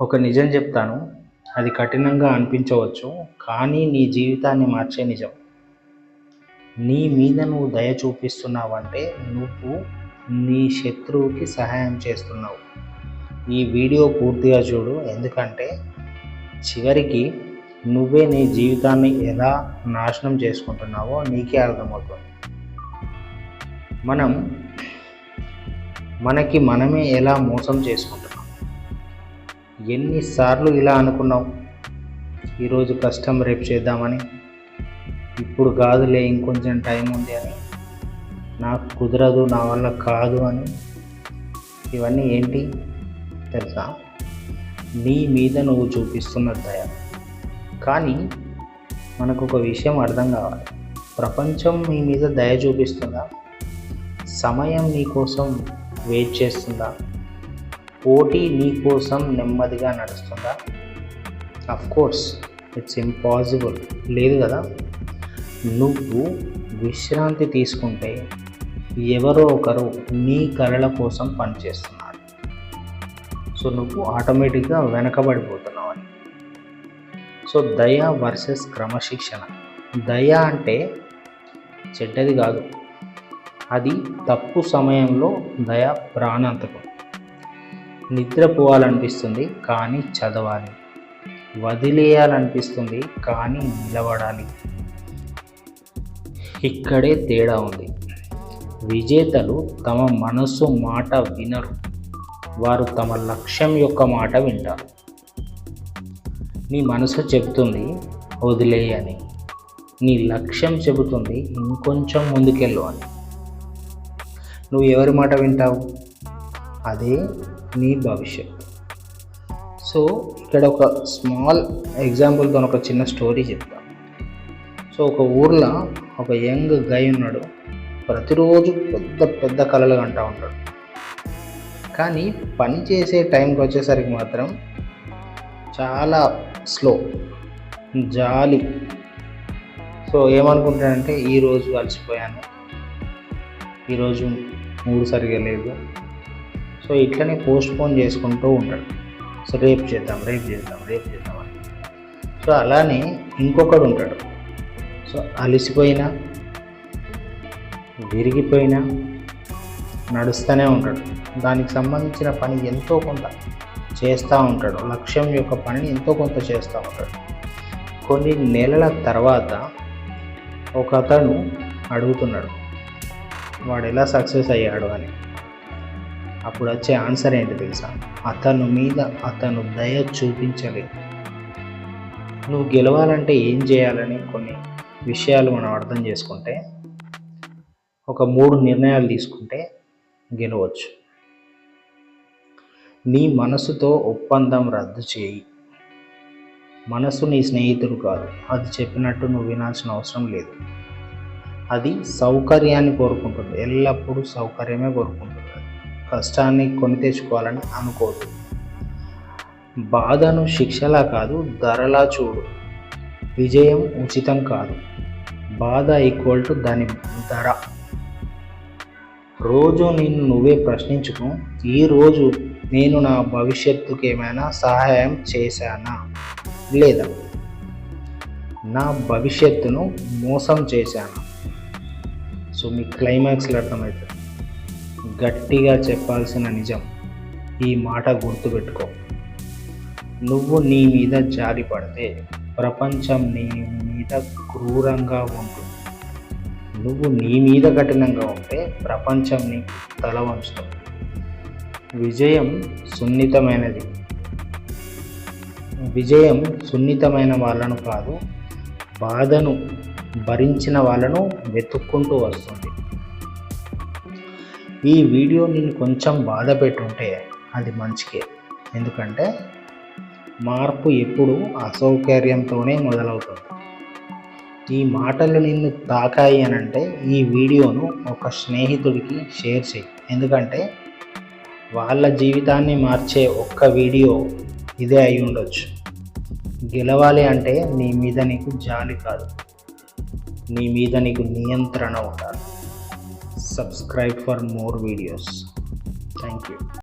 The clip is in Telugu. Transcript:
ఒక నిజం చెప్తాను. అది కఠినంగా అనిపించవచ్చు, కానీ నీ జీవితాన్ని మార్చే నిజం. నీ మీద నువ్వు దయ చూపిస్తున్నావంటే నువ్వు నీ శత్రువుకి సహాయం చేస్తున్నావు. ఈ వీడియో పూర్తిగా చూడు, ఎందుకంటే చివరికి నువ్వే నీ జీవితాన్ని ఎలా నాశనం చేసుకుంటున్నావో నీకే అర్థమవుతుంది. మనకి మనమే ఎలా మోసం చేసుకుంటున్నాం. ఎన్నిసార్లు ఇలా అనుకున్నావు, ఈరోజు కష్టం రేపు చేద్దామని, ఇప్పుడు కాదులే ఇంకొంచెం టైం ఉంది అని, నాకు కుదరదు, నా వల్ల కాదు అని. ఇవన్నీ ఏంటి తెలుసా? నీ మీద నువ్వు చూపిస్తున్న దయ. కానీ మనకు ఒక విషయం అర్థం కావాలి. ప్రపంచం నీ మీద దయ చూపిస్తుందా? సమయం నీ కోసం వెయిట్ చేస్తుందా? పోటీ నీ కోసం నెమ్మదిగా నడుస్తుందా? Course it's impossible. లేదు కదా. నువ్వు విశ్రాంతి తీసుకుంటే ఎవరో ఒకరు నీ కలల కోసం పనిచేస్తున్నారు. సో నువ్వు ఆటోమేటిక్గా వెనకబడిపోతున్నావు అని. సో దయ వర్సెస్ క్రమశిక్షణ. దయ అంటే చెడ్డది కాదు, అది తప్పు సమయంలో దయ ప్రాణాంతకం. నిద్రపోవాలనిపిస్తుంది కానీ చదవాలి, వదిలేయాలనిపిస్తుంది కానీ నిలబడాలి. ఇక్కడే తేడా ఉంది. విజేతలు తమ మనసు మాట వినరు, వారు తమ లక్ష్యం యొక్క మాట వింటారు. నీ మనసు చెబుతుంది వదిలేయని, నీ లక్ష్యం చెబుతుంది ఇంకొంచెం ముందుకెళ్ళు అని. నువ్వు ఎవరి మాట వింటావు? అదే నీ భవిష్యత్తు. సో ఇక్కడ ఒక స్మాల్ ఎగ్జాంపుల్తో ఒక చిన్న స్టోరీ చెప్తాను. సో ఒక ఊర్లో ఒక యంగ్ గై ఉన్నాడు. ప్రతిరోజు పెద్ద పెద్ద కలలు కంటూ ఉంటాడు. కానీ పని చేసే టైంకి వచ్చేసరికి మాత్రం చాలా స్లో, జాలి. సో ఏమనుకుంటాడంటే, ఈరోజు అలసిపోయాను, ఈరోజు మూడు సరిగా లేదు. సో ఇట్లనే పోస్ట్పోన్ చేసుకుంటూ ఉంటాడు. సో రేపు చేద్దాం అని. సో అలానే ఇంకొకడు ఉంటాడు. సో అలసిపోయినా విరిగిపోయినా నడుస్తూనే ఉంటాడు. దానికి సంబంధించిన పని ఎంతో కొంత చేస్తూ ఉంటాడు. లక్ష్యం యొక్క పనిని ఎంతో కొంత చేస్తూ ఉంటాడు. కొన్ని నెలల తర్వాత ఒక అతను అడుగుతున్నాడు, వాడు ఎలా సక్సెస్ అయ్యాడు అని. అప్పుడు వచ్చే ఆన్సర్ ఏంటి తెలుసా? అతను మీద అతను దయ చూపించలేదు. నువ్వు గెలవాలంటే ఏం చేయాలని కొన్ని విషయాలు మనం అర్థం చేసుకుంటే, ఒక 3 నిర్ణయాలు తీసుకుంటే గెలవచ్చు. నీ మనసుతో ఒప్పందం రద్దు చేయి. మనసు నీ స్నేహితుడు కాదు, అది చెప్పినట్టు నువ్వు వినాల్సిన అవసరం లేదు. అది సౌకర్యాన్ని కోరుకుంటుంది, ఎల్లప్పుడూ సౌకర్యమే కోరుకుంటుంది. కష్టాన్ని కొని తెచ్చుకోవాలని అనుకోదు. బాధను శిక్షలా కాదు, ధరలా చూడు. విజయం ఉచితం కాదు, బాధ ఈక్వల్ టు దాని ధర. రోజు నిన్ను నువ్వే ప్రశ్నించుకో, ఈరోజు నేను నా భవిష్యత్తుకి ఏమైనా సహాయం చేశానా లేదా? నా భవిష్యత్తును మోసం చేశానా? సో మీ క్లైమాక్స్లో అర్థమవుతుంది. గట్టిగా చెప్పాల్సిన నిజం, ఈ మాట గుర్తుపెట్టుకో. నువ్వు నీ మీద జాలి పడితే ప్రపంచం నీ మీద క్రూరంగా ఉంటుంది. నువ్వు నీ మీద కఠినంగా ఉంటే ప్రపంచం నీకు తల వంచుతుంది. విజయం సున్నితమైన వాళ్ళను కాదు, బాధను భరించిన వాళ్ళను వెతుక్కుంటూ వస్తుంది. ఈ వీడియో నిన్ను కొంచెం బాధ పెట్టుంటే అది మంచికే. ఎందుకంటే మార్పు ఎప్పుడు అసౌకర్యంతోనే మొదలవుతుంది. ఈ మాటలు నిన్ను తాకాయి అనంటే ఈ వీడియోను ఒక స్నేహితుడికి షేర్ చేయి. ఎందుకంటే వాళ్ళ జీవితాన్ని మార్చే ఒక్క వీడియో ఇదే అయి ఉండొచ్చు. గెలవాలి అంటే నీ మీద నీకు జాలి కాదు, నీ మీద నీకు నియంత్రణ ఉండాలి. Subscribe for more videos. Thank you.